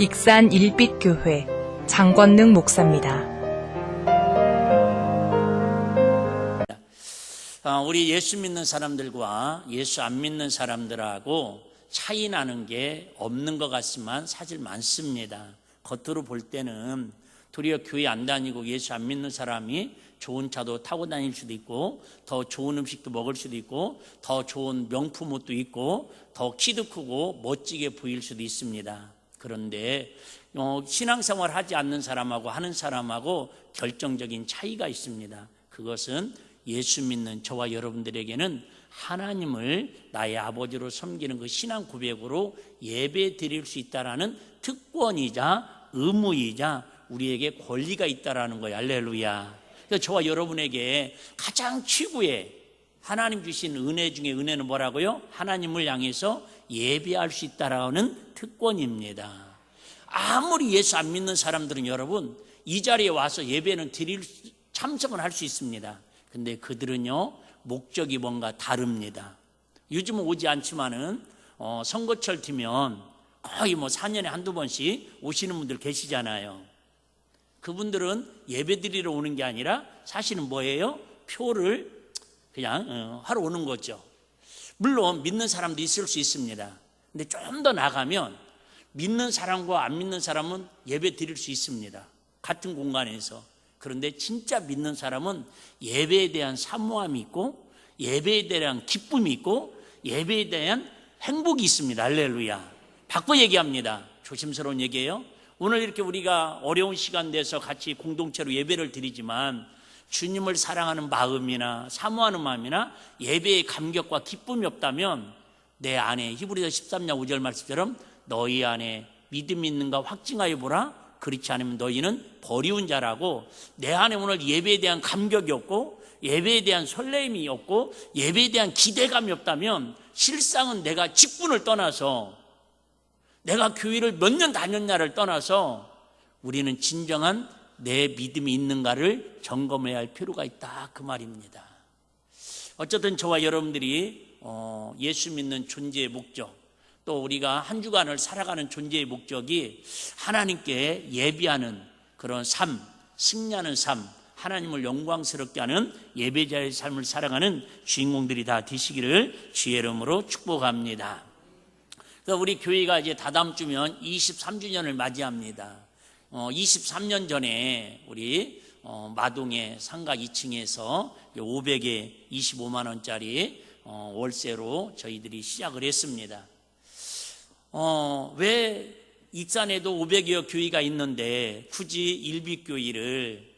익산 일빛교회 장권능 목사입니다. 우리 예수 믿는 사람들과 예수 안 믿는 사람들하고 차이 나는 게 없는 것 같지만 사실 많습니다. 겉으로 볼 때는 도리어 교회 안 다니고 예수 안 믿는 사람이 좋은 차도 타고 다닐 수도 있고, 더 좋은 음식도 먹을 수도 있고, 더 좋은 명품 옷도 있고, 더 키도 크고 멋지게 보일 수도 있습니다. 그런데 신앙생활 하지 않는 사람하고 하는 사람하고 결정적인 차이가 있습니다. 그것은 예수 믿는 저와 여러분들에게는 하나님을 나의 아버지로 섬기는 그 신앙 고백으로 예배 드릴 수 있다라는 특권이자 의무이자 우리에게 권리가 있다라는 거예요. 할렐루야. 그래서 저와 여러분에게 가장 최고의 하나님 주신 은혜 중에 은혜는 뭐라고요? 하나님을 향해서 예배할 수 있다라는 특권입니다. 아무리 예수 안 믿는 사람들은 여러분 이 자리에 와서 예배는 참석은 할 수 있습니다. 근데 그들은요 목적이 뭔가 다릅니다. 요즘은 오지 않지만은 선거철 되면 거의 4년에 한두 번씩 오시는 분들 계시잖아요. 그분들은 예배 드리러 오는 게 아니라 사실은 뭐예요? 표를 그냥 하러 오는 거죠. 물론 믿는 사람도 있을 수 있습니다. 근데 좀 더 나가면 믿는 사람과 안 믿는 사람은 예배 드릴 수 있습니다. 같은 공간에서. 그런데 진짜 믿는 사람은 예배에 대한 사모함이 있고 예배에 대한 기쁨이 있고 예배에 대한 행복이 있습니다. 할렐루야. 바꿔 얘기합니다. 조심스러운 얘기예요. 오늘 이렇게 우리가 어려운 시간 내서 같이 공동체로 예배를 드리지만 주님을 사랑하는 마음이나 사모하는 마음이나 예배의 감격과 기쁨이 없다면 내 안에 히브리서 13장 5절 말씀처럼 너희 안에 믿음이 있는가 확증하여 보라. 그렇지 않으면 너희는 버리운 자라고, 내 안에 오늘 예배에 대한 감격이 없고 예배에 대한 설레임이 없고 예배에 대한 기대감이 없다면 실상은 내가 직분을 떠나서 내가 교회를 몇 년 다녔냐를 떠나서 우리는 진정한 내 믿음이 있는가를 점검해야 할 필요가 있다 그 말입니다. 어쨌든 저와 여러분들이 예수 믿는 존재의 목적, 또 우리가 한 주간을 살아가는 존재의 목적이 하나님께 예비하는 그런 삶, 승리하는 삶, 하나님을 영광스럽게 하는 예배자의 삶을 살아가는 주인공들이 다 되시기를 주의 이름으로 축복합니다. 그래서 우리 교회가 이제 다다음 주면 23주년을 맞이합니다. 23년 전에 우리 마동의 상가 2층에서 500에 25만 원짜리 월세로 저희들이 시작을 했습니다. 왜 익산에도 500여 교회가 있는데 굳이 일빛교회를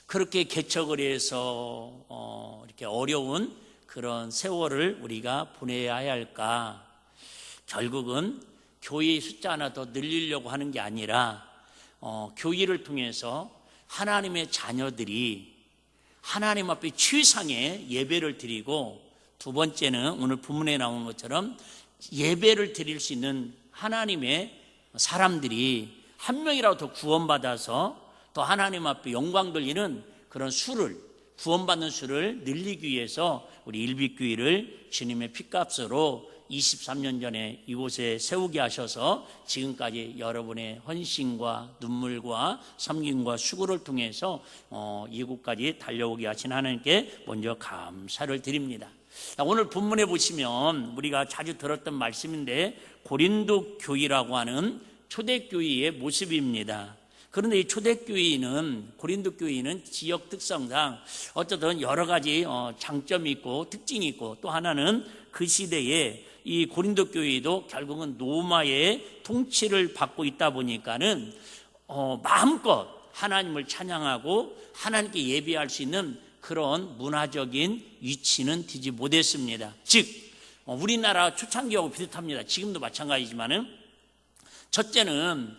그렇게 개척을 해서 이렇게 어려운 그런 세월을 우리가 보내야 할까? 결국은 교회의 숫자 하나 더 늘리려고 하는 게 아니라 교회를 통해서 하나님의 자녀들이 하나님 앞에 최상의 예배를 드리고, 두 번째는 오늘 본문에 나온 것처럼 예배를 드릴 수 있는 하나님의 사람들이 한 명이라도 더 구원받아서 또 하나님 앞에 영광 돌리는 그런 수를, 구원받는 수를 늘리기 위해서 우리 일빛교회를 주님의 핏값으로 23년 전에 이곳에 세우게 하셔서 지금까지 여러분의 헌신과 눈물과 섬김과 수고를 통해서 이곳까지 달려오게 하신 하나님께 먼저 감사를 드립니다. 오늘 본문에 보시면 우리가 자주 들었던 말씀인데 고린도 교회라고 하는 초대교회의 모습입니다. 그런데 이 초대교회는, 고린도 교회는 지역 특성상 어쨌든 여러 가지 장점이 있고 특징이 있고, 또 하나는 그 시대에 이 고린도 교회도 결국은 로마의 통치를 받고 있다 보니까는 마음껏 하나님을 찬양하고 하나님께 예배할 수 있는 그런 문화적인 위치는 되지 못했습니다. 즉 우리나라 초창기하고 비슷합니다. 지금도 마찬가지지만은 첫째는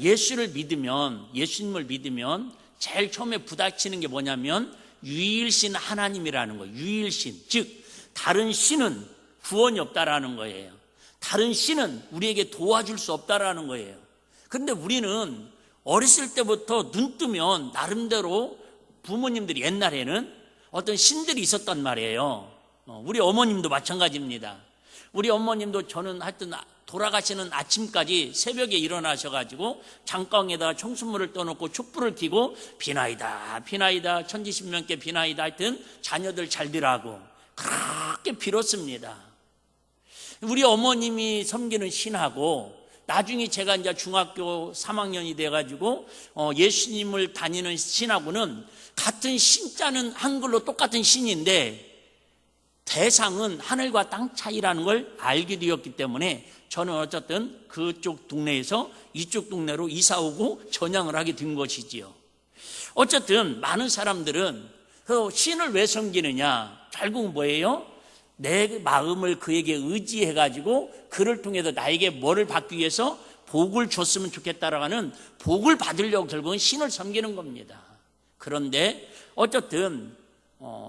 예수를 믿으면, 예수님을 믿으면 제일 처음에 부닥치는 게 뭐냐면 유일신 하나님이라는 거예요. 유일신, 즉 다른 신은 구원이 없다라는 거예요. 다른 신은 우리에게 도와줄 수 없다라는 거예요. 그런데 우리는 어렸을 때부터 눈 뜨면 나름대로 부모님들이 옛날에는 어떤 신들이 있었단 말이에요. 우리 어머님도 마찬가지입니다. 우리 어머님도 저는 하여튼 돌아가시는 아침까지 새벽에 일어나셔가지고 장가방에다가 청수물을 떠놓고 촛불을 켜고 비나이다 비나이다 천지신명께 비나이다 하여튼 자녀들 잘 되라고 그렇게 빌었습니다. 우리 어머님이 섬기는 신하고 나중에 제가 이제 중학교 3학년이 돼가지고 예수님을 다니는 신하고는 같은 신자는 한글로 똑같은 신인데 대상은 하늘과 땅 차이라는 걸 알게 되었기 때문에 저는 어쨌든 그쪽 동네에서 이쪽 동네로 이사 오고 전향을 하게 된 것이지요. 어쨌든 많은 사람들은 신을 왜 섬기느냐? 결국은 뭐예요? 내 마음을 그에게 의지해가지고 그를 통해서 나에게 뭐를 받기 위해서 복을 줬으면 좋겠다라고 하는 복을 받으려고 결국은 신을 섬기는 겁니다. 그런데 어쨌든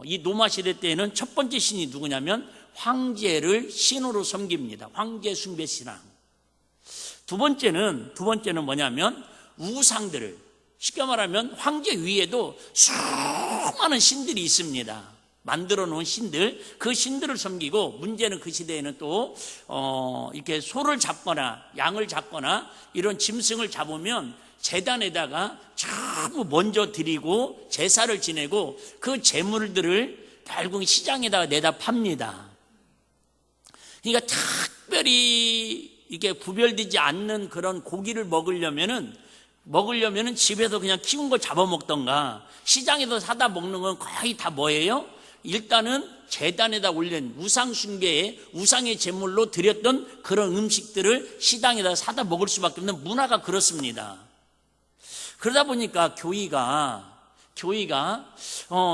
이 노마 시대 때에는 첫 번째 신이 누구냐면 황제를 신으로 섬깁니다. 황제 숭배 신앙. 두 번째는 뭐냐면 우상들을, 쉽게 말하면 황제 위에도 수많은 신들이 있습니다. 만들어 놓은 신들, 그 신들을 섬기고, 문제는 그 시대에는 또 이렇게 소를 잡거나 양을 잡거나 이런 짐승을 잡으면 제단에다가 전부 먼저 드리고 제사를 지내고 그 제물들을 결국 시장에다가 내다 팝니다. 그러니까 특별히 이게 구별되지 않는 그런 고기를 먹으려면은 집에서 그냥 키운 거 잡아먹던가 시장에서 사다 먹는 건 거의 다 뭐예요? 일단은 제단에다 올린 우상 숭배에 우상의 제물로 드렸던 그런 음식들을 시장에다 사다 먹을 수밖에 없는 문화가 그렇습니다. 그러다 보니까 교회가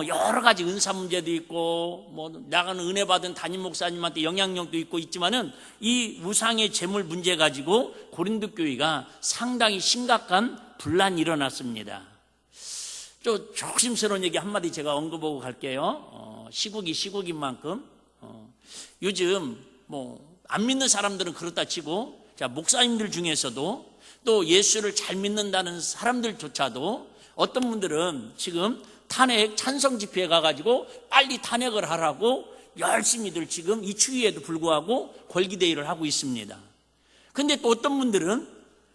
여러 가지 은사 문제도 있고 뭐 나가는 은혜 받은 담임 목사님한테 영향력도 있고 있지만은 이 우상의 제물 문제 가지고 고린도 교회가 상당히 심각한 분란이 일어났습니다. 좀 조심스러운 얘기 한마디 제가 언급하고 갈게요. 시국인 만큼 요즘 뭐 안 믿는 사람들은 그렇다 치고, 자, 목사님들 중에서도 또 예수를 잘 믿는다는 사람들조차도 어떤 분들은 지금 탄핵 찬성 집회에 가가지고 빨리 탄핵을 하라고 열심히들 지금 이 추위에도 불구하고 걸기대회를 하고 있습니다. 근데 또 어떤 분들은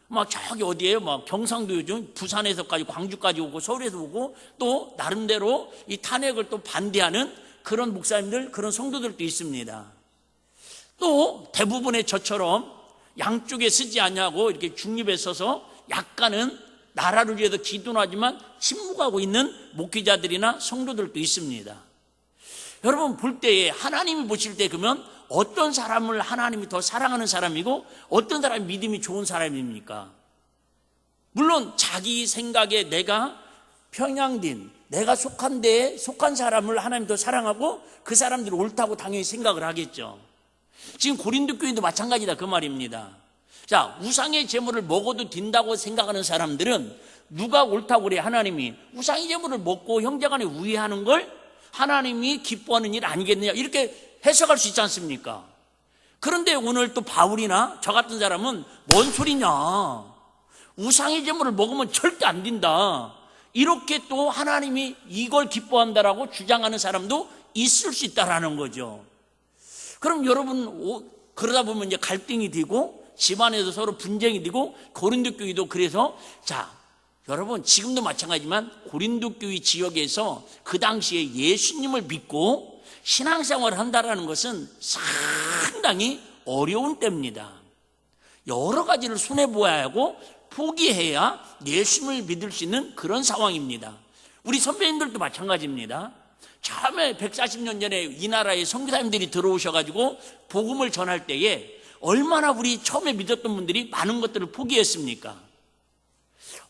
막 저기 어디에요? 막 경상도 요즘 부산에서까지 광주까지 오고 서울에서 오고 또 나름대로 이 탄핵을 또 반대하는 그런 목사님들, 그런 성도들도 있습니다. 또 대부분의 저처럼 양쪽에 쓰지 않냐고 이렇게 중립에 서서 약간은 나라를 위해서 기도는 하지만 침묵하고 있는 목회자들이나 성도들도 있습니다. 여러분 볼 때에 하나님이 보실 때 그러면 어떤 사람을 하나님이 더 사랑하는 사람이고 어떤 사람이 믿음이 좋은 사람입니까? 물론 자기 생각에 내가 평양된 내가 속한 데에 속한 사람을 하나님이 더 사랑하고 그 사람들이 옳다고 당연히 생각을 하겠죠. 지금 고린도 교회도 마찬가지다 그 말입니다. 자, 우상의 제물을 먹어도 된다고 생각하는 사람들은 누가 옳다고 그래? 하나님이 우상의 제물을 먹고 형제간에 우애하는 걸 하나님이 기뻐하는 일 아니겠느냐 이렇게 해석할 수 있지 않습니까? 그런데 오늘 또 바울이나 저 같은 사람은 뭔 소리냐, 우상의 제물을 먹으면 절대 안 된다 이렇게 또 하나님이 이걸 기뻐한다라고 주장하는 사람도 있을 수 있다라는 거죠. 그럼 여러분 그러다 보면 이제 갈등이 되고 집안에서 서로 분쟁이 되고 고린도 교회도 그래서 자 여러분 지금도 마찬가지지만 고린도 교회 지역에서 그 당시에 예수님을 믿고 신앙생활을 한다라는 것은 상당히 어려운 때입니다. 여러 가지를 손해보아야 하고 포기해야 예수님을 믿을 수 있는 그런 상황입니다. 우리 선배님들도 마찬가지입니다. 처음에 140년 전에 이 나라에 선교사님들이 들어오셔가지고 복음을 전할 때에 얼마나 우리 처음에 믿었던 분들이 많은 것들을 포기했습니까?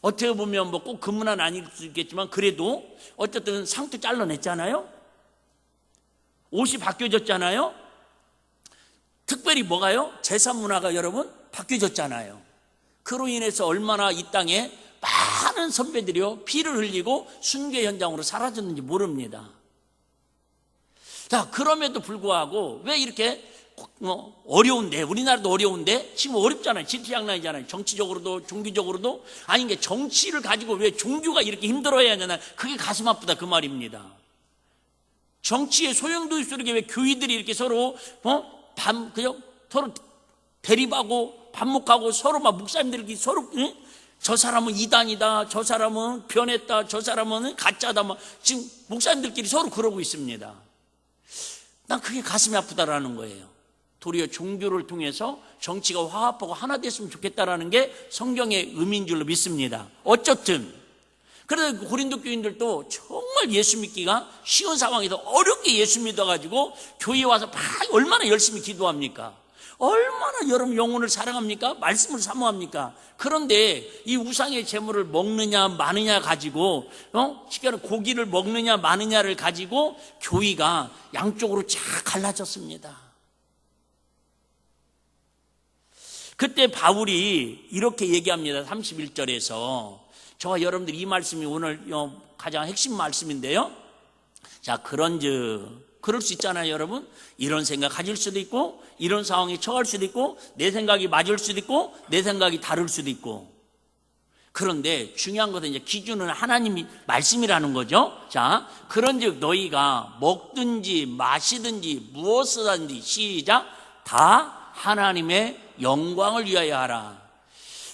어떻게 보면 뭐 꼭 그 문화는 아닐 수 있겠지만 그래도 어쨌든 상투 잘라냈잖아요. 옷이 바뀌어졌잖아요. 특별히 뭐가요? 제사 문화가 여러분 바뀌어졌잖아요. 그로 인해서 얼마나 이 땅에 많은 선배들이요 피를 흘리고 순교 현장으로 사라졌는지 모릅니다. 자, 그럼에도 불구하고 왜 이렇게 어려운데, 우리나라도 어려운데 지금 어렵잖아요. 지투양난이잖아요. 정치적으로도 종교적으로도. 아니 게 정치를 가지고 왜 종교가 이렇게 힘들어야 하냐, 그게 가슴 아프다 그 말입니다. 정치의 소용도 있으려게 왜 교회들이 이렇게 서로 그냥 서로 대립하고 반목하고 서로 막 목사님들끼리 서로 응? 저 사람은 이단이다, 저 사람은 변했다, 저 사람은 가짜다, 막 지금 목사님들끼리 서로 그러고 있습니다. 난 그게 가슴이 아프다라는 거예요. 도리어 종교를 통해서 정치가 화합하고 하나 됐으면 좋겠다라는 게 성경의 의미인 줄로 믿습니다. 어쨌든 그래서 고린도 교인들도 정말 예수 믿기가 쉬운 상황에서 어렵게 예수 믿어가지고 교회에 와서 얼마나 열심히 기도합니까? 얼마나 여러분 영혼을 사랑합니까? 말씀을 사모합니까? 그런데 이 우상의 제물을 먹느냐 마느냐 가지고 쉽게 말하면 고기를 먹느냐 마느냐를 가지고 교회가 양쪽으로 쫙 갈라졌습니다. 그때 바울이 이렇게 얘기합니다. 31절에서 저와 여러분들 이 말씀이 오늘 가장 핵심 말씀인데요. 자, 그럴 수 있잖아요, 여러분. 이런 생각 가질 수도 있고, 이런 상황에 처할 수도 있고, 내 생각이 맞을 수도 있고, 내 생각이 다를 수도 있고. 그런데 중요한 것은 이제 기준은 하나님이 말씀이라는 거죠. 자, 그런즉 너희가 먹든지 마시든지 무엇을 하든지 시작 다 하나님의 영광을 위하여 하라.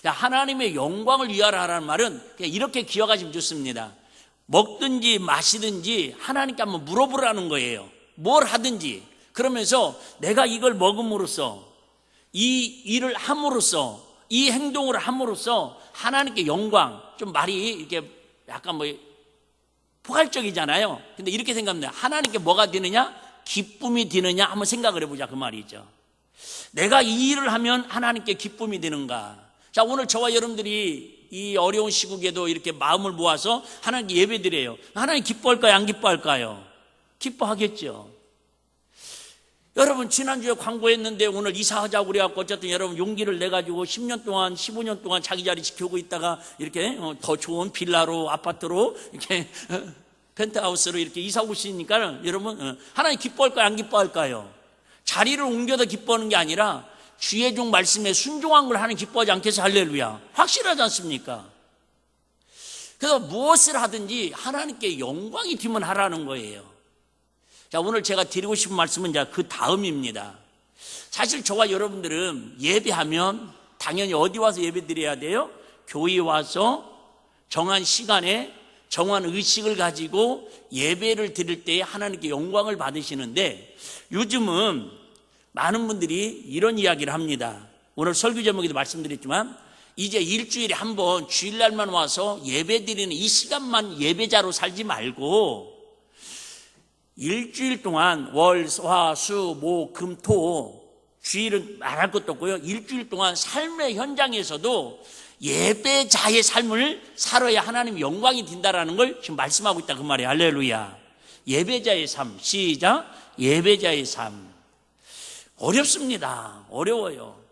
하나님의 영광을 위하여 하라는 말은 그냥 이렇게 기억하시면 좋습니다. 먹든지 마시든지 하나님께 한번 물어보라는 거예요. 뭘 하든지. 그러면서 내가 이걸 먹음으로써 이 일을 함으로써 이 행동을 함으로써 하나님께 영광, 좀 말이 이렇게 약간 포괄적이잖아요. 근데 이렇게 생각합니다. 하나님께 뭐가 되느냐? 기쁨이 되느냐? 한번 생각을 해보자, 그 말이죠. 내가 이 일을 하면 하나님께 기쁨이 되는가? 자, 오늘 저와 여러분들이 이 어려운 시국에도 이렇게 마음을 모아서 하나님께 예배드려요. 하나님 기뻐할까요? 안 기뻐할까요? 기뻐하겠죠. 여러분, 지난주에 광고했는데 오늘 이사하자고 그래갖고 어쨌든 여러분 용기를 내가지고 10년 동안 15년 동안 자기 자리 지켜오고 있다가 이렇게 더 좋은 빌라로 아파트로 이렇게 펜트하우스로 이렇게 이사 오시니까 여러분 하나님 기뻐할까요? 안 기뻐할까요? 자리를 옮겨서 기뻐하는 게 아니라 주의 종 말씀에 순종한 걸 하나님 기뻐하지 않겠어? 할렐루야. 확실하지 않습니까? 그래서 무엇을 하든지 하나님께 영광이 되면 하라는 거예요. 자, 오늘 제가 드리고 싶은 말씀은 이제 그 다음입니다. 사실 저와 여러분들은 예배하면 당연히 어디 와서 예배 드려야 돼요? 교회에 와서 정한 시간에 정한 의식을 가지고 예배를 드릴 때에 하나님께 영광을 받으시는데 요즘은 많은 분들이 이런 이야기를 합니다. 오늘 설교 제목에도 말씀드렸지만 이제 일주일에 한 번 주일날만 와서 예배 드리는 이 시간만 예배자로 살지 말고 일주일 동안 월, 화, 수, 목, 금, 토 주일은 말할 것도 없고요. 일주일 동안 삶의 현장에서도 예배자의 삶을 살아야 하나님 영광이 된다라는 걸 지금 말씀하고 있다 그 말이에요. 할렐루야. 예배자의 삶. 시작. 예배자의 삶. 어렵습니다. 어려워요.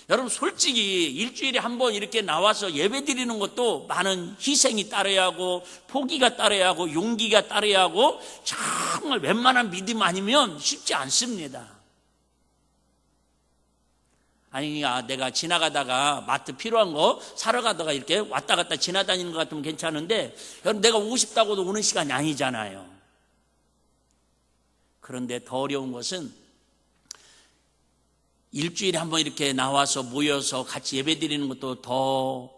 여러분 솔직히 일주일에 한 번 이렇게 나와서 예배 드리는 것도 많은 희생이 따라야 하고 포기가 따라야 하고 용기가 따라야 하고 정말 웬만한 믿음 아니면 쉽지 않습니다. 아니 내가 지나가다가 마트 필요한 거 사러 가다가 이렇게 왔다 갔다 지나다니는 것 같으면 괜찮은데 여러분 내가 오고 싶다고도 오는 시간이 아니잖아요. 그런데 더 어려운 것은 일주일에 한번 이렇게 나와서 모여서 같이 예배드리는 것도 더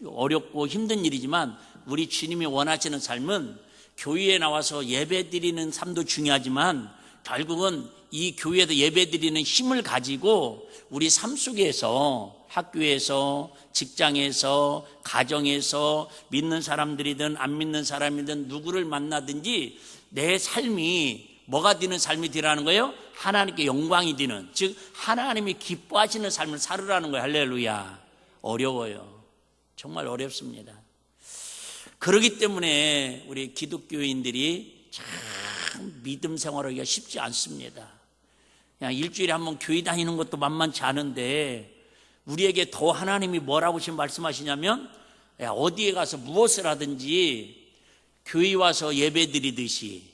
어렵고 힘든 일이지만 우리 주님이 원하시는 삶은 교회에 나와서 예배드리는 삶도 중요하지만 결국은 이 교회에서 예배드리는 힘을 가지고 우리 삶 속에서 학교에서 직장에서 가정에서 믿는 사람들이든 안 믿는 사람이든 누구를 만나든지 내 삶이 뭐가 되는 삶이 되라는 거예요? 하나님께 영광이 되는, 즉 하나님이 기뻐하시는 삶을 살으라는 거예요. 할렐루야. 어려워요. 정말 어렵습니다. 그렇기 때문에 우리 기독교인들이 참 믿음 생활하기가 쉽지 않습니다. 그냥 일주일에 한번 교회 다니는 것도 만만치 않은데 우리에게 더 하나님이 뭐라고 지금 말씀하시냐면 어디에 가서 무엇을 하든지 교회 와서 예배 드리듯이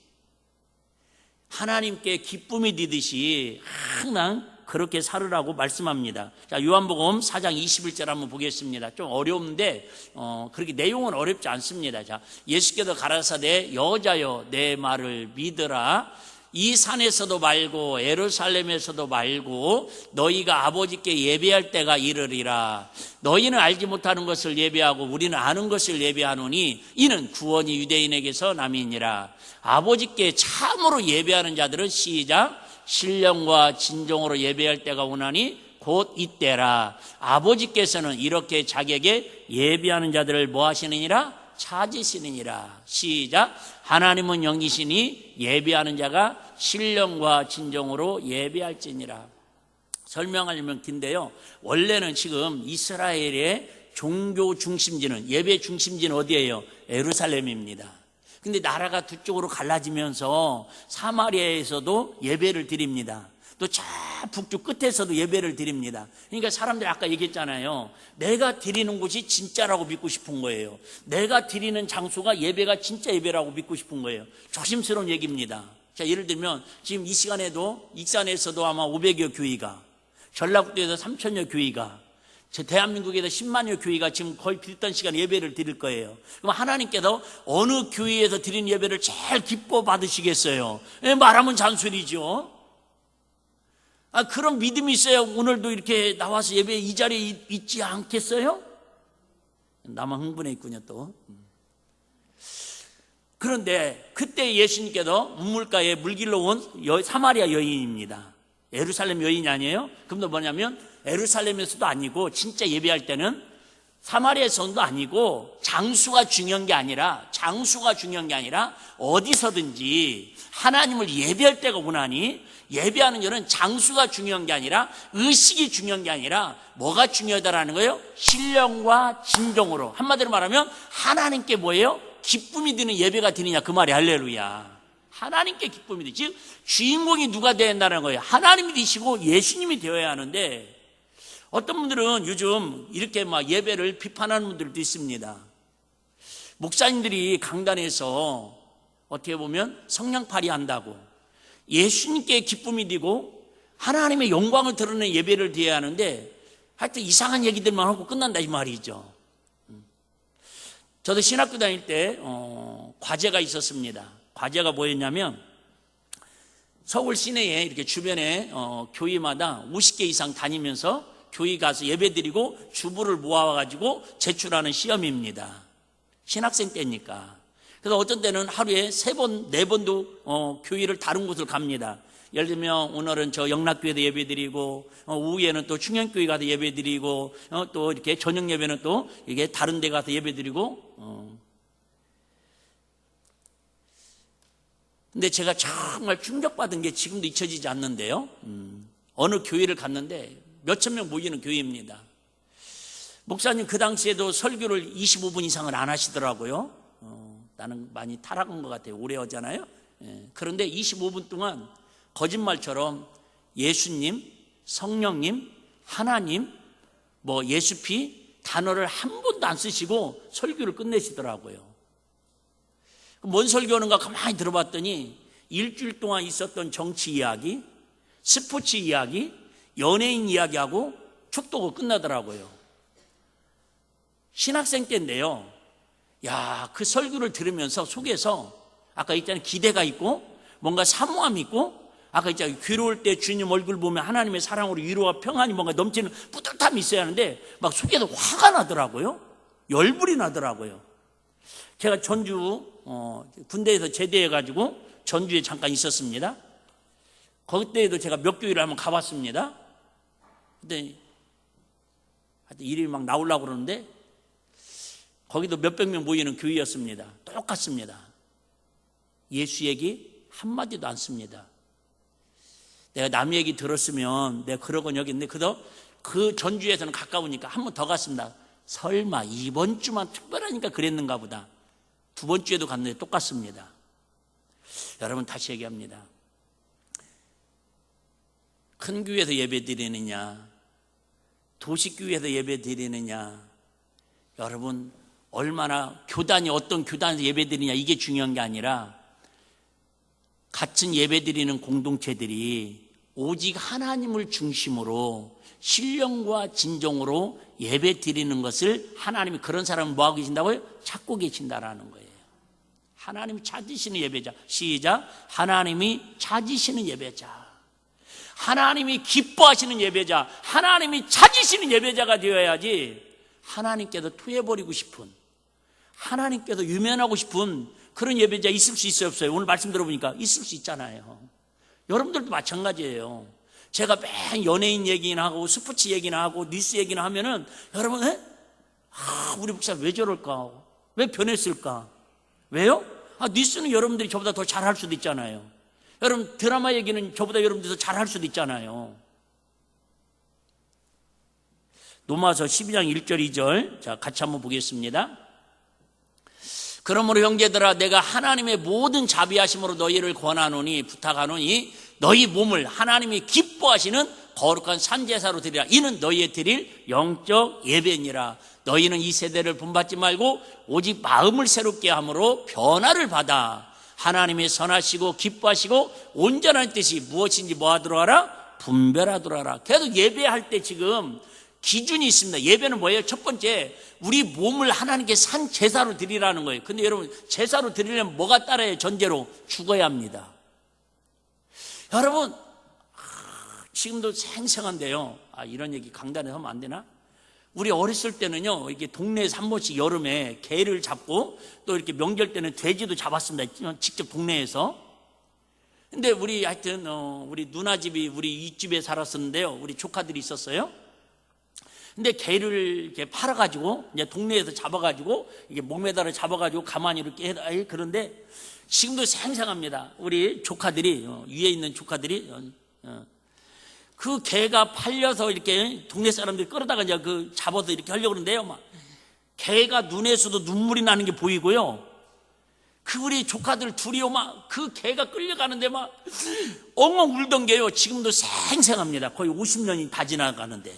하나님께 기쁨이 되듯이 항상 그렇게 살으라고 말씀합니다. 자, 요한복음 4장 21절 한번 보겠습니다. 좀 어려운데 그렇게 내용은 어렵지 않습니다. 자, 예수께서 가라사대 여자여 내 말을 믿으라. 이 산에서도 말고 예루살렘에서도 말고 너희가 아버지께 예배할 때가 이르리라. 너희는 알지 못하는 것을 예배하고 우리는 아는 것을 예배하노니 이는 구원이 유대인에게서 남이니라. 아버지께 참으로 예배하는 자들은 시작 신령과 진정으로 예배할 때가 오나니 곧 이때라. 아버지께서는 이렇게 자기에게 예배하는 자들을 뭐 하시느니라? 찾으시느니라. 시작. 하나님은 영이시니 예배하는 자가 신령과 진정으로 예배할지니라. 설명하려면 긴데요, 원래는 지금 이스라엘의 종교 중심지는, 예배 중심지는 어디예요? 예루살렘입니다. 근데 나라가 두 쪽으로 갈라지면서 사마리아에서도 예배를 드립니다. 또 저 북쪽 끝에서도 예배를 드립니다. 그러니까 사람들이 아까 얘기했잖아요. 내가 드리는 곳이 진짜라고 믿고 싶은 거예요. 내가 드리는 장소가 예배가 진짜 예배라고 믿고 싶은 거예요. 조심스러운 얘기입니다. 자, 예를 들면 지금 이 시간에도 익산에서도 아마 500여 교회가, 전라북도에서 3,000여 교회가, 저 대한민국에서 10만여 교회가 지금 거의 비슷한 시간에 예배를 드릴 거예요. 그럼 하나님께서 어느 교회에서 드린 예배를 제일 기뻐 받으시겠어요? 말하면 잔소리죠. 그런 믿음이 있어야 오늘도 이렇게 나와서 예배 이 자리에 있지 않겠어요? 나만 흥분해 있군요 또. 그런데 그때 예수님께서 우물가에 물 길러 온 사마리아 여인입니다. 예루살렘 여인이 아니에요? 그럼 뭐냐면 예루살렘에서도 아니고 진짜 예배할 때는 사마리아에서도 아니고 장수가 중요한 게 아니라 어디서든지 하나님을 예배할 때가 오나니, 예배하는 것은 장수가 중요한 게 아니라 의식이 중요한 게 아니라 뭐가 중요하다라는 거예요? 신령과 진정으로. 한마디로 말하면 하나님께 뭐예요? 기쁨이 드는 예배가 드리냐 그 말이 할렐루야. 하나님께 기쁨이 드는, 즉 주인공이 누가 되어야 한다는 거예요? 하나님이 되시고 예수님이 되어야 하는데, 어떤 분들은 요즘 이렇게 막 예배를 비판하는 분들도 있습니다. 목사님들이 강단에서 어떻게 보면 성령팔이 한다고 예수님께 기쁨이 되고 하나님의 영광을 드러내는 예배를 드려야 하는데 하여튼 이상한 얘기들만 하고 끝난다 이 말이죠. 저도 신학교 다닐 때 과제가 있었습니다. 과제가 뭐였냐면 서울 시내에 이렇게 주변에 교회마다 50개 이상 다니면서 교회 가서 예배 드리고 주부를 모아가지고 제출하는 시험입니다. 신학생 때니까. 그래서 어떤 때는 하루에 3번, 4번도 교회를 다른 곳을 갑니다. 예를 들면 오늘은 저 영락교회도 예배 드리고, 오후에는 또 충현교회 가서 예배 드리고, 또 이렇게 저녁 예배는 또 이게 다른 데 가서 예배 드리고. 근데 제가 정말 충격받은 게 지금도 잊혀지지 않는데요. 어느 교회를 갔는데 몇천 명 모이는 교회입니다. 목사님 그 당시에도 설교를 25분 이상을 안 하시더라고요. 나는 많이 타락한 것 같아요. 오래 하잖아요. 그런데 25분 동안 거짓말처럼 예수님, 성령님, 하나님, 뭐 예수피 단어를 한 번도 안 쓰시고 설교를 끝내시더라고요. 뭔 설교하는가 가만히 들어봤더니 일주일 동안 있었던 정치 이야기, 스포츠 이야기, 연예인 이야기하고 축도가 끝나더라고요. 신학생 때인데요. 야, 그 설교를 들으면서 속에서 아까 있잖아요. 기대가 있고 뭔가 사모함이 있고, 아까 있잖아요. 괴로울 때 주님 얼굴 보면 하나님의 사랑으로 위로와 평안이 뭔가 넘치는 뿌듯함이 있어야 하는데 막 속에서 화가 나더라고요. 열불이 나더라고요. 제가 전주 군대에서 제대해가지고 전주에 잠깐 있었습니다. 그때에도 제가 몇 교회를 한번 가봤습니다. 근데 하여튼 이름이 막 나오려고 그러는데 거기도 몇백 명 모이는 교회였습니다. 똑같습니다. 예수 얘기 한마디도 안 씁니다. 내가 남 얘기 들었으면 내가 그러건 여기 있는데 그래도 그 전주에서는 가까우니까 한 번 더 갔습니다. 설마 이번 주만 특별하니까 그랬는가 보다. 두 번 주에도 갔는데 똑같습니다. 여러분 다시 얘기합니다. 큰 교회에서 예배 드리느냐, 도시교회에서 예배 드리느냐, 여러분 얼마나 교단이 어떤 교단에서 예배 드리냐 이게 중요한 게 아니라 같은 예배 드리는 공동체들이 오직 하나님을 중심으로 신령과 진정으로 예배 드리는 것을 하나님이 그런 사람을 뭐하고 계신다고요? 찾고 계신다라는 거예요. 하나님이 찾으시는 예배자. 시작. 하나님이 찾으시는 예배자. 하나님이 기뻐하시는 예배자, 하나님이 찾으시는 예배자가 되어야지 하나님께서 토해버리고 싶은, 하나님께서 유면하고 싶은 그런 예배자 있을 수 있어요, 없어요? 오늘 말씀 들어보니까 있을 수 있잖아요. 여러분들도 마찬가지예요. 제가 매일 연예인 얘기나 하고 스포츠 얘기나 하고 뉴스 얘기나 하면은 여러분, 우리 목사 왜 저럴까? 왜 변했을까? 왜요? 뉴스는 여러분들이 저보다 더 잘할 수도 있잖아요. 여러분 드라마 얘기는 저보다 여러분들이 더 잘할 수도 있잖아요. 로마서 12장 1절 2절 자 같이 한번 보겠습니다. 그러므로 형제들아 내가 하나님의 모든 자비하심으로 너희를 권하노니 부탁하노니 너희 몸을 하나님이 기뻐하시는 거룩한 산제사로 드리라. 이는 너희의 드릴 영적 예배니라. 너희는 이 세대를 본받지 말고 오직 마음을 새롭게 함으로 변화를 받아 하나님의 선하시고 기뻐하시고 온전한 뜻이 무엇인지 뭐하도록 하라? 분별하도록 하라. 계속 예배할 때 지금 기준이 있습니다. 예배는 뭐예요? 첫 번째, 우리 몸을 하나님께 산 제사로 드리라는 거예요. 근데 여러분, 제사로 드리려면 뭐가 따라요? 전제로 죽어야 합니다. 여러분, 지금도 생생한데요. 이런 얘기 강단에서 하면 안 되나? 우리 어렸을 때는요, 이렇게 동네에서 한 번씩 여름에 개를 잡고 또 이렇게 명절 때는 돼지도 잡았습니다. 직접 동네에서. 근데 우리 하여튼, 우리 누나 집이 우리 이집에 살았었는데요. 우리 조카들이 있었어요. 근데 개를 이렇게 팔아가지고, 이제 동네에서 잡아가지고, 이게 목매달아 잡아가지고 가만히 이렇게 해, 그런데 지금도 생생합니다. 우리 조카들이, 위에 있는 조카들이, 그 개가 팔려서 이렇게 동네 사람들이 끌어다가 이제 그 잡아서 이렇게 하려고 그러는데요. 막 개가 눈에서도 눈물이 나는 게 보이고요. 그 우리 조카들 둘이요, 막 그 개가 끌려가는데 막 엉엉 울던 게요. 지금도 생생합니다. 거의 50년이 다 지나가는데.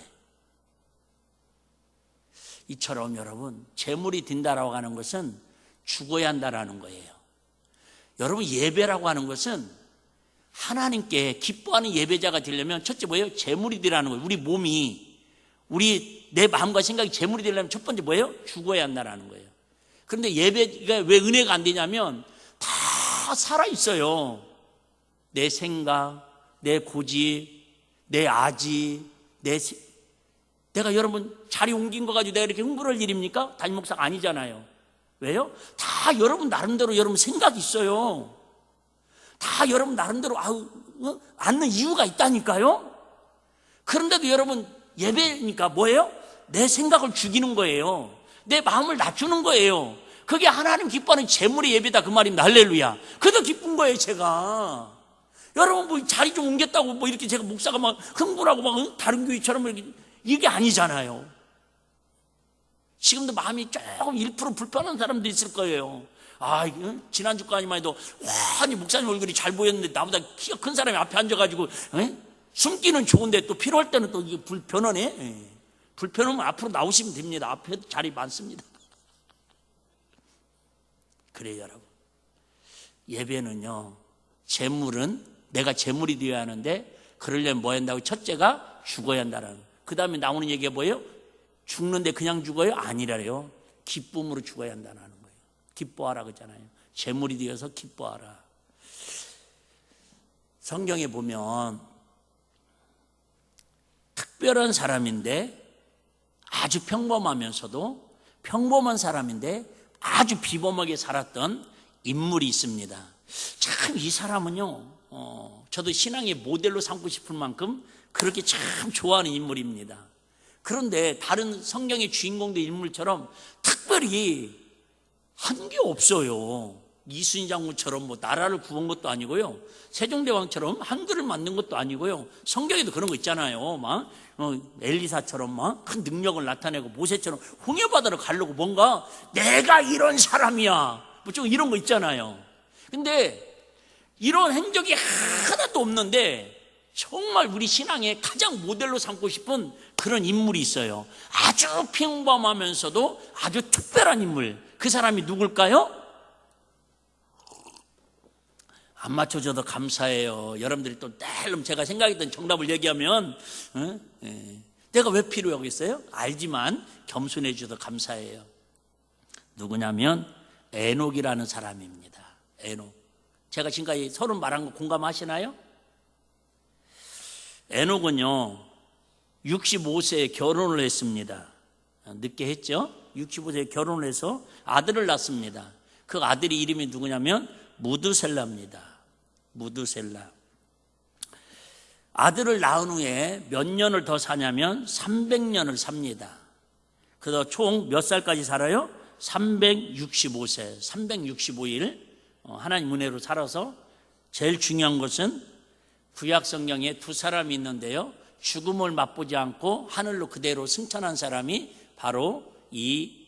이처럼 여러분, 재물이 든다라고 하는 것은 죽어야 한다라는 거예요. 여러분, 예배라고 하는 것은 하나님께 기뻐하는 예배자가 되려면 첫째 뭐예요? 재물이 되라는 거예요. 우리 몸이, 내 마음과 생각이 재물이 되려면 첫 번째 뭐예요? 죽어야 한다라는 거예요. 그런데 예배가 왜 은혜가 안 되냐면 다 살아있어요. 내 생각, 내 고집, 내 아지, 내가 여러분 자리 옮긴 거 가지고 내가 이렇게 흥분할 일입니까? 담임 목사가 아니잖아요. 왜요? 다 여러분 나름대로 여러분 생각이 있어요. 다 여러분 나름대로 앉는 이유가 있다니까요. 그런데도 여러분 예배니까 뭐예요? 내 생각을 죽이는 거예요. 내 마음을 낮추는 거예요. 그게 하나님 기뻐하는 재물의 예배다 그 말입니다. 할렐루야. 그래도 기쁜 거예요 제가. 여러분 뭐 자리 좀 옮겼다고 뭐 이렇게 제가 목사가 막 흥분하고 막 다른 교회처럼 이게 아니잖아요. 지금도 마음이 조금 1% 불편한 사람도 있을 거예요. 지난주까지만 해도 아니 목사님 얼굴이 잘 보였는데 나보다 키가 큰 사람이 앞에 앉아가지고 숨기는 좋은데 또 필요할 때는 또 이게 불편하네. 불편하면 앞으로 나오시면 됩니다. 앞에 자리 많습니다. 그래요 여러분, 예배는요, 재물은 내가 재물이 되어야 하는데 그러려면 뭐 한다고? 첫째가 죽어야 한다는 거예요. 그 다음에 나오는 얘기가 뭐예요? 죽는데 그냥 죽어요? 아니라요. 기쁨으로 죽어야 한다는 거예요. 기뻐하라 그러잖아요. 재물이 되어서 기뻐하라. 성경에 보면 특별한 사람인데 아주 평범하면서도 평범한 사람인데 아주 비범하게 살았던 인물이 있습니다. 참 이 사람은요, 저도 신앙의 모델로 삼고 싶을 만큼 그렇게 참 좋아하는 인물입니다. 그런데 다른 성경의 주인공들 인물처럼 특별히 한 게 없어요. 이순신 장군처럼 뭐 나라를 구한 것도 아니고요. 세종대왕처럼 한글을 만든 것도 아니고요. 성경에도 그런 거 있잖아요. 막 엘리사처럼 막 큰 능력을 나타내고 모세처럼 홍해바다를 가르고 뭔가 내가 이런 사람이야. 뭐 좀 이런 거 있잖아요. 근데 이런 행적이 하나도 없는데 정말 우리 신앙의 가장 모델로 삼고 싶은 그런 인물이 있어요. 아주 평범하면서도 아주 특별한 인물. 그 사람이 누굴까요? 안 맞춰줘도 감사해요. 여러분들이 또 낼름 제가 생각했던 정답을 얘기하면 내가 왜 필요하겠어요? 알지만 겸손해 주셔도 감사해요. 누구냐면 에녹이라는 사람입니다. 에녹. 제가 지금까지 서론 말한 거 공감하시나요? 에녹은요 65세에 결혼을 했습니다. 늦게 했죠. 65세에 결혼을 해서 아들을 낳습니다. 그 아들이 이름이 누구냐면 무드셀라입니다. 무드셀라. 아들을 낳은 후에 몇 년을 더 사냐면 300년을 삽니다. 그래서 총 몇 살까지 살아요? 365세, 365일 하나님 은혜로 살아서 제일 중요한 것은 구약 성경에 두 사람이 있는데요. 죽음을 맛보지 않고 하늘로 그대로 승천한 사람이 바로 이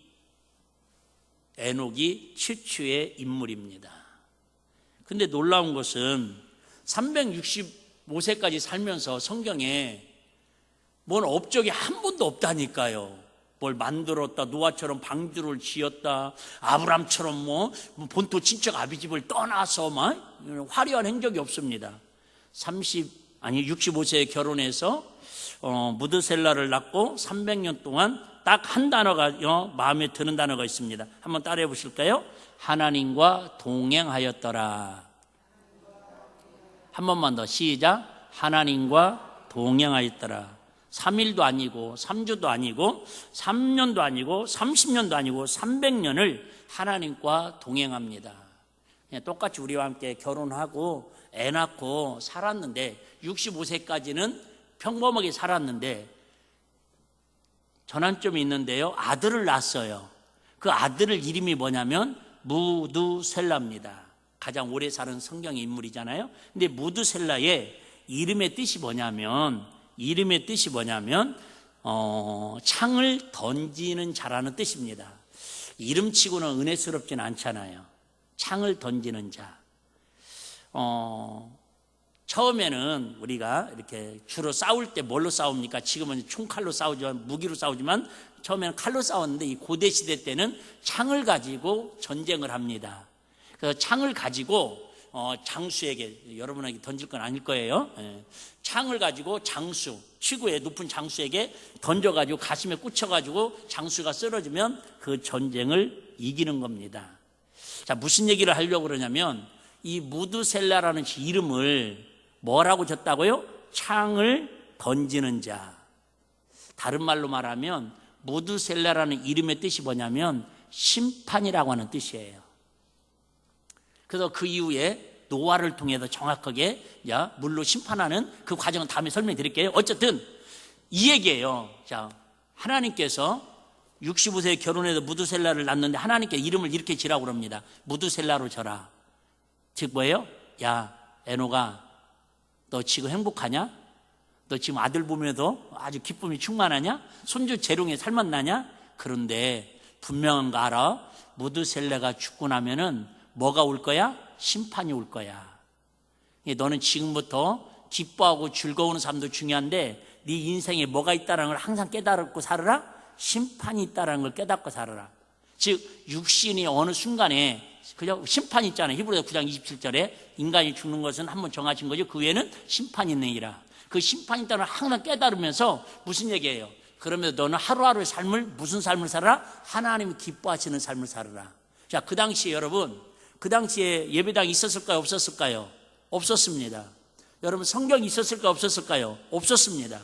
에녹이 최초의 인물입니다. 근데 놀라운 것은 365세까지 살면서 성경에 뭔 업적이 한 번도 없다니까요. 뭘 만들었다, 노아처럼 방주를 지었다, 아브람처럼 뭐 본토 친척 아비집을 떠나서 막 화려한 행적이 없습니다. 65세에 결혼해서 무드셀라를 낳고 300년 동안 딱 한 단어가 마음에 드는 단어가 있습니다. 한번 따라해 보실까요? 하나님과 동행하였더라. 한 번만 더 시작. 하나님과 동행하였더라. 3일도 아니고 3주도 아니고 3년도 아니고 30년도 아니고 300년을 하나님과 동행합니다. 똑같이 우리와 함께 결혼하고 애 낳고 살았는데 65세까지는 평범하게 살았는데 전환점이 있는데요. 아들을 낳았어요. 그 아들을 이름이 뭐냐면 무드셀라입니다. 가장 오래 사는 성경의 인물이잖아요. 근데 무드셀라의 이름의 뜻이 뭐냐면 창을 던지는 자라는 뜻입니다. 이름치고는 은혜스럽지는 않잖아요. 창을 던지는 자. 처음에는 우리가 이렇게 주로 싸울 때 뭘로 싸웁니까? 지금은 총칼로 싸우지만, 무기로 싸우지만 처음에는 칼로 싸웠는데 이 고대 시대 때는 창을 가지고 전쟁을 합니다. 그래서 창을 가지고 장수에게, 여러분에게 던질 건 아닐 거예요. 창을 가지고 장수, 최고의 높은 장수에게 던져가지고 가슴에 꽂혀가지고 장수가 쓰러지면 그 전쟁을 이기는 겁니다. 자, 무슨 얘기를 하려고 그러냐면 이 무드셀라라는 이름을 뭐라고 줬다고요? 창을 던지는 자. 다른 말로 말하면 무드셀라라는 이름의 뜻이 뭐냐면 심판이라고 하는 뜻이에요. 그래서 그 이후에 노아를 통해서 정확하게 물로 심판하는 그 과정은 다음에 설명해 드릴게요. 어쨌든 이 얘기예요. 자, 하나님께서 65세에 결혼해서 무드셀라를 낳는데 하나님께 이름을 이렇게 지라고 그럽니다. 무드셀라로 져라. 즉 뭐예요? 야, 에녹아, 너 지금 행복하냐? 너 지금 아들 보면서 아주 기쁨이 충만하냐? 손주 재롱에 살맛나냐? 그런데 분명한 거 알아? 무드셀라가 죽고 나면은 뭐가 올 거야? 심판이 올 거야. 너는 지금부터 기뻐하고 즐거운 삶도 중요한데 네 인생에 뭐가 있다는 걸 항상 깨닫고 살아라. 심판이 있다는 걸 깨닫고 살아라. 즉 육신이 어느 순간에 그냥 심판이 있잖아요. 히브리서 9장 27절에 인간이 죽는 것은 한번 정하신 거죠. 그 외에는 심판이 있느니라. 그 심판이 있다는 걸 항상 깨달으면서 무슨 얘기예요? 그러면 너는 하루하루의 삶을 무슨 삶을 살아라? 하나님이 기뻐하시는 삶을 살아라. 자, 그 당시에 여러분, 그 당시에 예배당이 있었을까요? 없었을까요? 없었습니다. 여러분 성경이 있었을까요? 없었을까요? 없었습니다.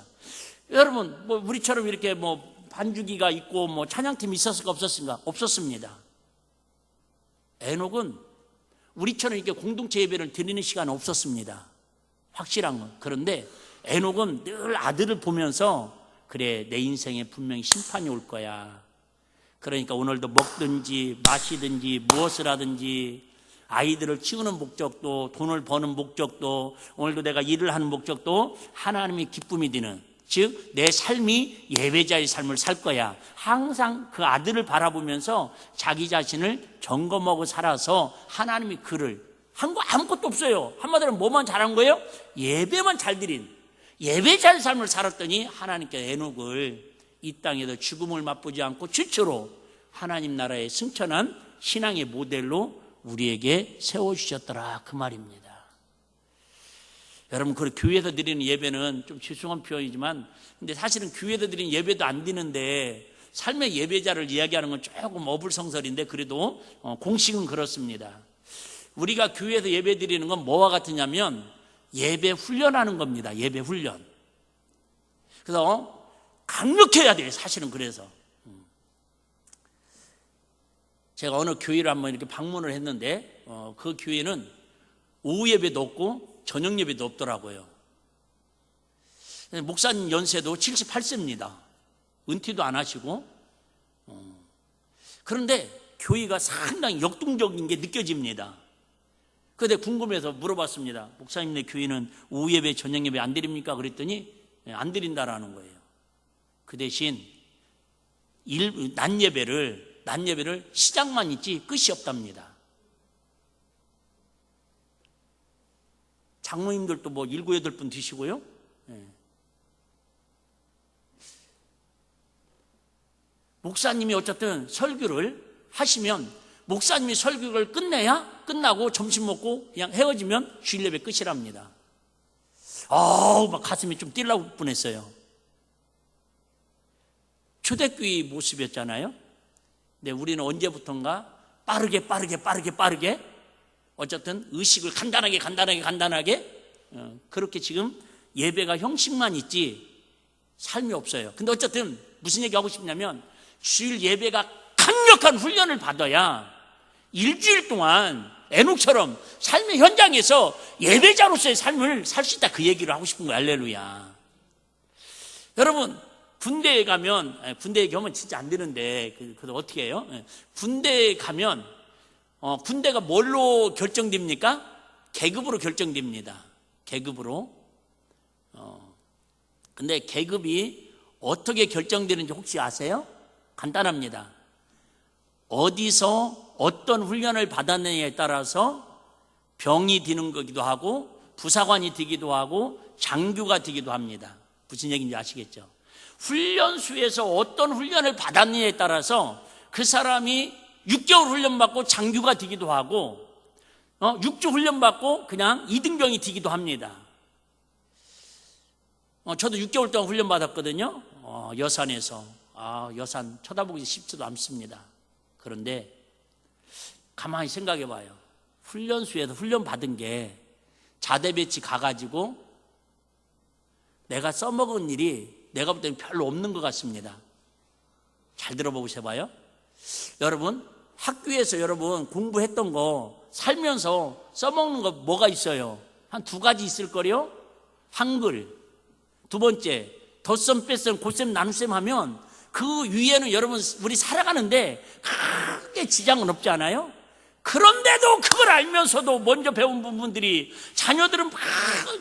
여러분 뭐 우리처럼 이렇게 뭐 반주기가 있고 뭐 찬양팀이 있었을까? 없었습니까? 없었습니다. 에녹은 우리처럼 이렇게 공동체 예배를 드리는 시간은 없었습니다. 확실한 건. 그런데 에녹은 늘 아들을 보면서 그래, 내 인생에 분명히 심판이 올 거야. 그러니까 오늘도 먹든지 마시든지 무엇을 하든지 아이들을 키우는 목적도, 돈을 버는 목적도, 오늘도 내가 일을 하는 목적도 하나님이 기쁨이 되는, 즉 내 삶이 예배자의 삶을 살 거야. 항상 그 아들을 바라보면서 자기 자신을 점검하고 살아서 하나님이 그를 한 거 아무것도 없어요. 한마디로 뭐만 잘한 거예요? 예배만 잘 드린 예배자의 삶을 살았더니 하나님께 에녹을 이 땅에서 죽음을 맛보지 않고 최초로 하나님 나라에 승천한 신앙의 모델로 우리에게 세워주셨더라, 그 말입니다. 여러분, 그 교회에서 드리는 예배는 좀 죄송한 표현이지만 근데 사실은 교회에서 드리는 예배도 안 드리는데 삶의 예배자를 이야기하는 건 조금 어불성설인데 그래도 공식은 그렇습니다. 우리가 교회에서 예배 드리는 건 뭐와 같으냐면 예배 훈련하는 겁니다. 예배 훈련. 그래서 강력해야 돼요. 사실은. 그래서 제가 어느 교회를 한번 이렇게 방문을 했는데 그 교회는 오후 예배도 없고 저녁 예배도 없더라고요. 목사님 연세도 78세입니다. 은퇴도 안 하시고. 그런데 교회가 상당히 역동적인 게 느껴집니다. 그런데 궁금해서 물어봤습니다. 목사님네 교회는 오후 예배, 저녁 예배 안 드립니까? 그랬더니 안 드린다라는 거예요. 그 대신 낮 예배를 시작만 있지 끝이 없답니다. 장로님들도 뭐 7, 8분 드시고요. 목사님이 어쨌든 설교를 하시면 목사님이 설교를 끝나고 점심 먹고 그냥 헤어지면 주일 예배 끝이랍니다. 막 가슴이 좀 뛸라고 뻔했어요. 초대교회 모습이었잖아요. 근데 우리는 언제부턴가 빠르게 어쨌든 의식을 간단하게 그렇게 지금 예배가 형식만 있지 삶이 없어요. 근데 어쨌든 무슨 얘기하고 싶냐면 주일 예배가 강력한 훈련을 받아야 일주일 동안 에녹처럼 삶의 현장에서 예배자로서의 삶을 살 수 있다, 그 얘기를 하고 싶은 거예요. 할렐루야. 여러분, 군대에 가면 진짜 안 되는데 그래도 어떻게 해요? 군대에 가면 군대가 뭘로 결정됩니까? 계급으로 결정됩니다. 계급으로. 근데 계급이 어떻게 결정되는지 혹시 아세요? 간단합니다. 어디서 어떤 훈련을 받았느냐에 따라서 병이 되는 거기도 하고 부사관이 되기도 하고 장교가 되기도 합니다. 무슨 얘기인지 아시겠죠? 훈련소에서 어떤 훈련을 받았느냐에 따라서 그 사람이 6개월 훈련받고 장교가 되기도 하고 6주 훈련받고 그냥 이등병이 되기도 합니다. 저도 6개월 동안 훈련받았거든요. 여산에서. 여산 쳐다보기 쉽지도 않습니다. 그런데 가만히 생각해 봐요. 훈련소에서 훈련받은 게 자대 배치 가가지고 내가 써먹은 일이 내가 볼 때는 별로 없는 것 같습니다. 잘 들어보셔봐요. 여러분, 학교에서 여러분 공부했던 거 살면서 써먹는 거 뭐가 있어요? 한 2가지 있을 거요. 한글. 2번째, 덧셈, 뺄셈, 곱셈, 나눗셈 하면 그 위에는 여러분 우리 살아가는데 크게 지장은 없지 않아요? 그런데도 그걸 알면서도 먼저 배운 부분들이 자녀들은 막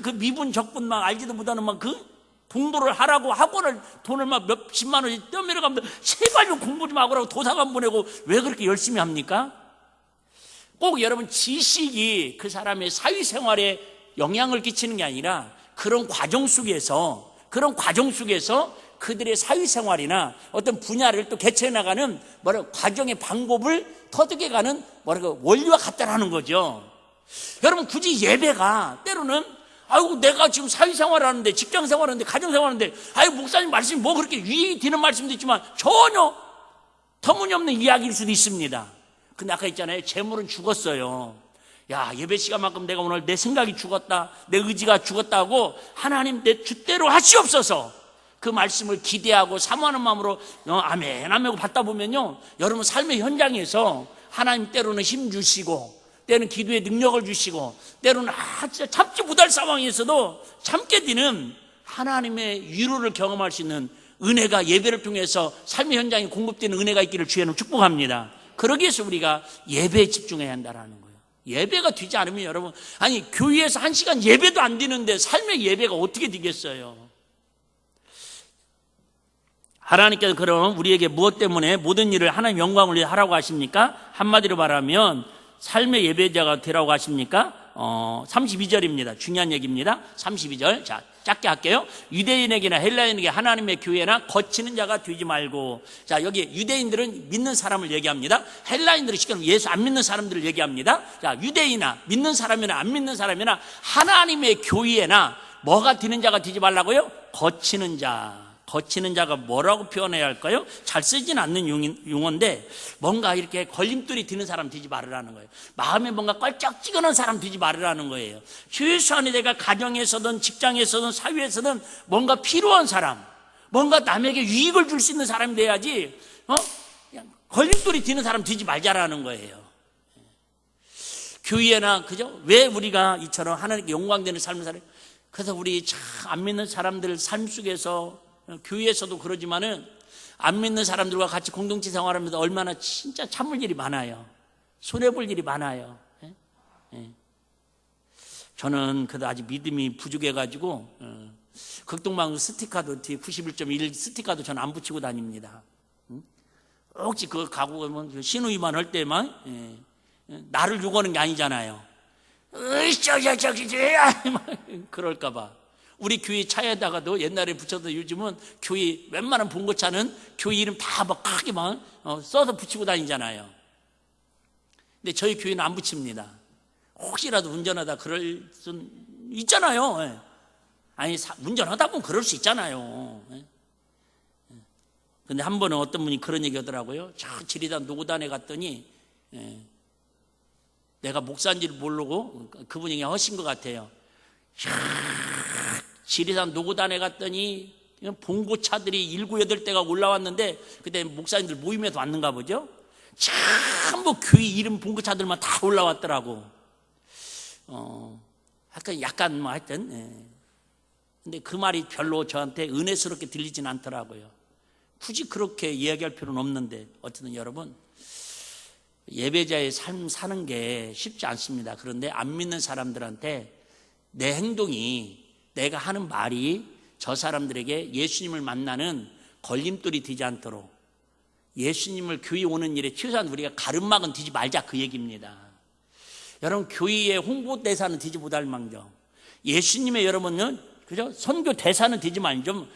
그 미분 적분 막 알지도 못하는 막 그 공부를 하라고 학원을 돈을 막 몇십만 원씩 떠밀어 가면 제발 좀 공부 좀 하라고 도서관 보내고 왜 그렇게 열심히 합니까? 꼭 여러분 지식이 그 사람의 사회생활에 영향을 끼치는 게 아니라 그런 과정 속에서 그들의 사회생활이나 어떤 분야를 또 개척해 나가는 과정의 방법을 터득해가는 원리와 같다라는 거죠. 여러분, 굳이 예배가 때로는 내가 지금 사회생활하는데 직장생활하는데 가정생활하는데 목사님 말씀이 뭐 그렇게 유익이 되는 말씀도 있지만 전혀 터무니없는 이야기일 수도 있습니다. 근데 아까 있잖아요, 재물은 죽었어요. 예배 시간만큼 내가 오늘 내 생각이 죽었다, 내 의지가 죽었다고 하나님 내 뜻대로 하시옵소서, 그 말씀을 기대하고 사모하는 마음으로 아멘 하고 받다 보면요, 여러분 삶의 현장에서 하나님 때로는 힘 주시고 때로는 기도의 능력을 주시고 때로는 진짜 참지 못할 상황에서도 참게 되는 하나님의 위로를 경험할 수 있는 은혜가 예배를 통해서 삶의 현장에 공급되는 은혜가 있기를 주의 이름으로 축복합니다. 그러기 위해서 우리가 예배에 집중해야 한다는 거예요. 예배가 되지 않으면 여러분, 교회에서 1시간 예배도 안 되는데 삶의 예배가 어떻게 되겠어요? 하나님께서 그럼 우리에게 무엇 때문에 모든 일을 하나님 영광을 위해 하라고 하십니까? 한마디로 말하면 삶의 예배자가 되라고 하십니까? 32절입니다. 중요한 얘기입니다. 32절. 자, 짧게 할게요. 유대인에게나 헬라인에게 하나님의 교회나 거치는 자가 되지 말고. 자, 여기 유대인들은 믿는 사람을 얘기합니다. 헬라인들은 시켜서 예수 안 믿는 사람들을 얘기합니다. 자, 유대인이나 믿는 사람이나 안 믿는 사람이나 하나님의 교회나 뭐가 되는 자가 되지 말라고요? 거치는 자. 거치는 자가 뭐라고 표현해야 할까요? 잘 쓰진 않는 용어인데 뭔가 이렇게 걸림돌이 드는 사람 되지 말으라는 거예요. 마음에 뭔가 껄쩍지근한 사람 되지 말으라는 거예요. 최소한의 내가 가정에서든 직장에서든 사회에서든 뭔가 필요한 사람, 뭔가 남에게 유익을 줄 수 있는 사람이 돼야지 그냥 걸림돌이 드는 사람 되지 말자라는 거예요. 교회나 그죠? 왜 우리가 이처럼 하나님께 영광되는 삶을 살아요? 그래서 우리 참 안 믿는 사람들 삶 속에서 교회에서도 그러지만은 안 믿는 사람들과 같이 공동체 생활하면서 얼마나 진짜 참을 일이 많아요. 손해볼 일이 많아요. 저는 그래도 아직 믿음이 부족해가지고 극동방 스티커도 뒤에 91.1 스티커도 저는 안 붙이고 다닙니다. 혹시 그거 가고 가면 신우이만 할 때만 나를 욕하는 게 아니잖아요. 그럴까봐. 우리 교회 차에다가도 옛날에 붙여도 요즘은 교회 웬만한 봉고차는 교회 이름 다 막 크게 막 써서 붙이고 다니잖아요. 근데 저희 교회는 안 붙입니다. 혹시라도 운전하다 그럴 수 있잖아요. 아니 운전하다 보면 그럴 수 있잖아요. 근데 한 번은 어떤 분이 그런 얘기 하더라고요. 저 지리산 노고단에 갔더니 내가 목사인지를 모르고 그분이 그냥 하신 것 같아요. 지리산 노고단에 갔더니 봉고차들이 7, 8대가 올라왔는데 그때 목사님들 모임에도 왔는가 보죠. 전부 교회 이름 봉고차들만 다 올라왔더라고. 약간 뭐 하여튼 근데 그 말이 별로 저한테 은혜스럽게 들리진 않더라고요. 굳이 그렇게 이야기할 필요는 없는데 어쨌든 여러분 예배자의 삶 사는 게 쉽지 않습니다. 그런데 안 믿는 사람들한테 내 행동이 내가 하는 말이 저 사람들에게 예수님을 만나는 걸림돌이 되지 않도록 예수님을 교회 오는 일에 최소한 우리가 가름막은 뒤지 말자 그 얘기입니다. 여러분 교회의 홍보 대사는 되지 못할 망정 예수님의 여러분은 그죠? 선교 대사는 되지 말좀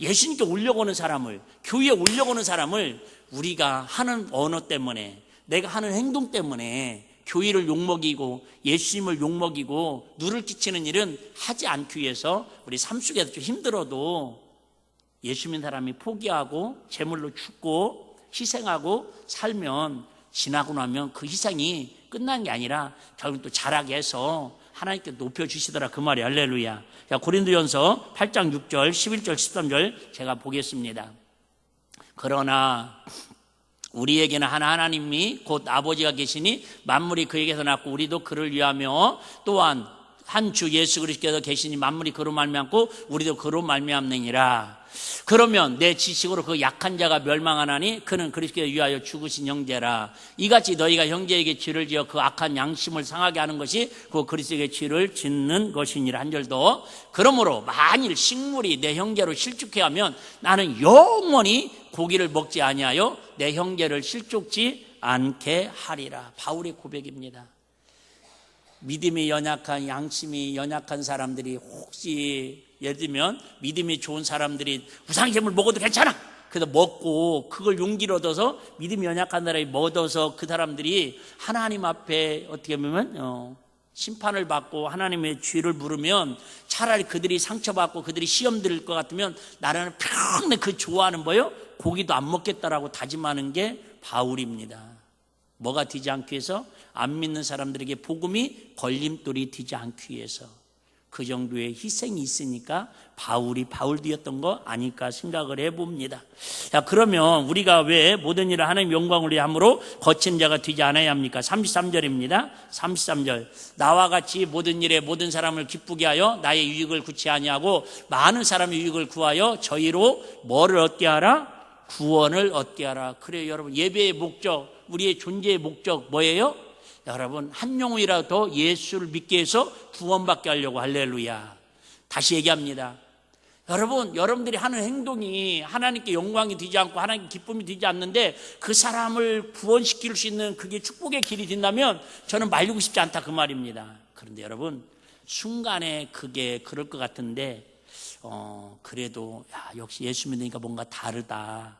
예수님께 올려오는 사람을 교회에 올려오는 사람을 우리가 하는 언어 때문에 내가 하는 행동 때문에 교회를 욕먹이고 예수님을 욕먹이고 누를 끼치는 일은 하지 않기 위해서 우리 삶 속에서 좀 힘들어도 예수 믿는 사람이 포기하고 제물로 죽고 희생하고 살면 지나고 나면 그 희생이 끝난 게 아니라 결국 또 자라게 해서 하나님께 높여주시더라 그 말이 할렐루야. 자, 고린도전서 8장 6절 11절 13절 제가 보겠습니다. 그러나 우리에게는 하나님이 곧 아버지가 계시니 만물이 그에게서 났고 우리도 그를 위하며 또한 한 주 예수 그리스도께서 계시니 만물이 그로 말미암고 우리도 그로 말미암느니라. 그러면 내 지식으로 그 약한 자가 멸망하나니 그는 그리스도에 위하여 죽으신 형제라. 이같이 너희가 형제에게 죄를 지어 그 악한 양심을 상하게 하는 것이 그 그리스도에게 죄를 짓는 것이니라. 한 절 더. 그러므로 만일 식물이 내 형제로 실족해 하면 나는 영원히 고기를 먹지 아니하여 내 형제를 실족지 않게 하리라. 바울의 고백입니다. 믿음이 연약한 양심이 연약한 사람들이 혹시 예를 들면 믿음이 좋은 사람들이 우상제물 먹어도 괜찮아 그래서 먹고 그걸 용기를 얻어서 믿음이 연약한 사람이 먹어서 그 사람들이 하나님 앞에 어떻게 보면 심판을 받고 하나님의 죄를 물으면 차라리 그들이 상처받고 그들이 시험 들을 것 같으면 나는 평생 그 좋아하는 뭐요? 고기도 안 먹겠다라고 다짐하는 게 바울입니다. 뭐가 되지 않기 위해서? 안 믿는 사람들에게 복음이 걸림돌이 되지 않기 위해서 그 정도의 희생이 있으니까 바울이 바울되었던 거 아닐까 생각을 해봅니다. 자, 그러면 우리가 왜 모든 일을 하나님 영광을 위해 함으로 거친 자가 되지 않아야 합니까? 33절입니다. 33절. 나와 같이 모든 일에 모든 사람을 기쁘게 하여 나의 유익을 구치 아니하고 많은 사람의 유익을 구하여 저희로 뭐를 얻게 하라? 구원을 얻게 하라. 그래요 여러분, 예배의 목적, 우리의 존재의 목적 뭐예요? 여러분, 한 영혼이라도 예수를 믿게 해서 구원받게 하려고. 할렐루야. 다시 얘기합니다. 여러분, 여러분들이 하는 행동이 하나님께 영광이 되지 않고 하나님께 기쁨이 되지 않는데 그 사람을 구원시킬 수 있는 그게 축복의 길이 된다면 저는 말리고 싶지 않다 그 말입니다. 그런데 여러분, 순간에 그게 그럴 것 같은데 그래도 역시 예수 믿으니까 뭔가 다르다.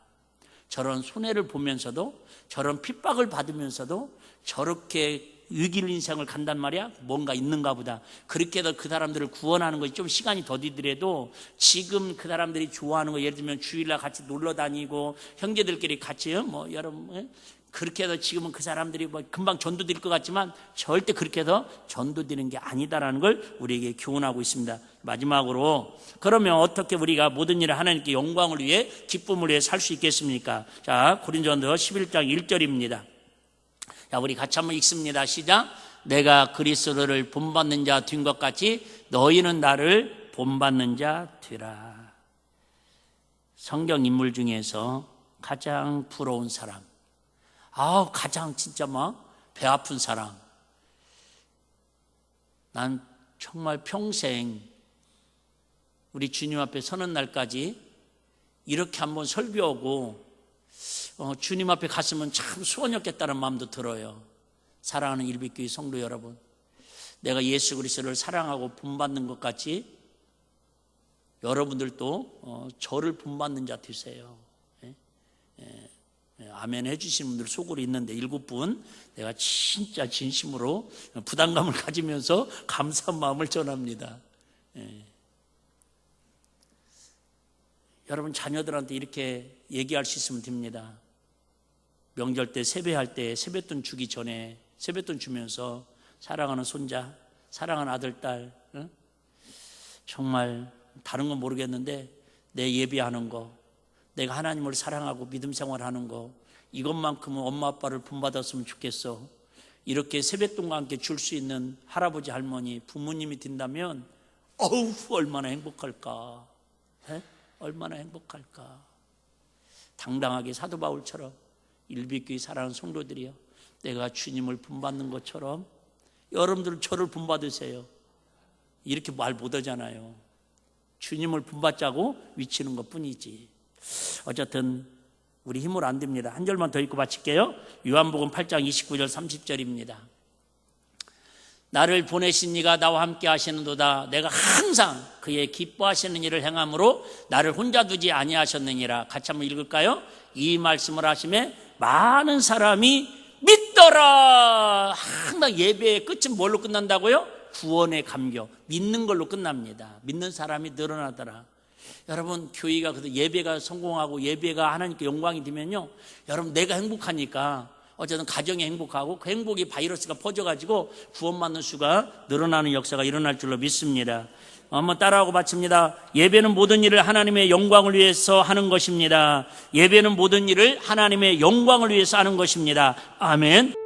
저런 손해를 보면서도, 저런 핍박을 받으면서도 저렇게 위기를 인생을 간단 말이야. 뭔가 있는가 보다. 그렇게 해서 그 사람들을 구원하는 것이 좀 시간이 더디더라도 지금 그 사람들이 좋아하는 거, 예를 들면 주일날 같이 놀러 다니고 형제들끼리 같이 뭐 여러분 그렇게 해서 지금은 그 사람들이 뭐 금방 전도될 것 같지만 절대 그렇게 해서 전도되는 게 아니다라는 걸 우리에게 교훈하고 있습니다. 마지막으로, 그러면 어떻게 우리가 모든 일을 하나님께 영광을 위해, 기쁨을 위해 살 수 있겠습니까? 자, 고린도전서 11장 1절입니다. 자, 우리 같이 한번 읽습니다. 시작. 내가 그리스도를 본받는 자 된 것 같이 너희는 나를 본받는 자 되라. 성경 인물 중에서 가장 부러운 사람, 가장 진짜 막 배 아픈 사람, 난 정말 평생 우리 주님 앞에 서는 날까지 이렇게 한번 설교하고 주님 앞에 갔으면 참 수원이었겠다는 마음도 들어요. 사랑하는 일빛교회 성도 여러분, 내가 예수 그리스도를 사랑하고 본받는 것 같이 여러분들도 저를 본받는 자 되세요. 아멘 해주시는 분들 속으로 있는데 7분, 내가 진짜 진심으로 부담감을 가지면서 감사한 마음을 전합니다. 여러분 자녀들한테 이렇게 얘기할 수 있으면 됩니다. 명절 때 세배할 때 세뱃돈 주기 전에 세뱃돈 주면서 사랑하는 손자, 사랑하는 아들, 딸, 정말 다른 건 모르겠는데 내 예배하는 거, 내가 하나님을 사랑하고 믿음 생활하는 거, 이것만큼은 엄마 아빠를 본받았으면 좋겠어. 이렇게 세뱃돈과 함께 줄 수 있는 할아버지 할머니 부모님이 된다면 얼마나 행복할까. 얼마나 행복할까. 당당하게 사도 바울처럼 일비교회 사랑하는 성도들이요, 내가 주님을 본받는 것처럼 여러분들 저를 본받으세요. 이렇게 말 못하잖아요. 주님을 본받자고 위치는 것뿐이지. 어쨌든 우리 힘으로 안 됩니다. 한 절만 더 읽고 마칠게요. 요한복음 8장 29절 30절입니다. 나를 보내신 이가 나와 함께 하시는도다. 내가 항상 그의 기뻐하시는 일을 행함으로 나를 혼자 두지 아니하셨느니라. 같이 한번 읽을까요? 이 말씀을 하심에 많은 사람이 믿더라. 항상 예배의 끝은 뭘로 끝난다고요? 구원의 감격, 믿는 걸로 끝납니다. 믿는 사람이 늘어나더라. 여러분, 교회가 그래서 예배가 성공하고 예배가 하나님께 영광이 되면요, 여러분 내가 행복하니까 어쨌든 가정이 행복하고 그 행복이 바이러스가 퍼져가지고 구원받는 수가 늘어나는 역사가 일어날 줄로 믿습니다. 한번 따라하고 마칩니다. 예배는 모든 일을 하나님의 영광을 위해서 하는 것입니다. 예배는 모든 일을 하나님의 영광을 위해서 하는 것입니다. 아멘.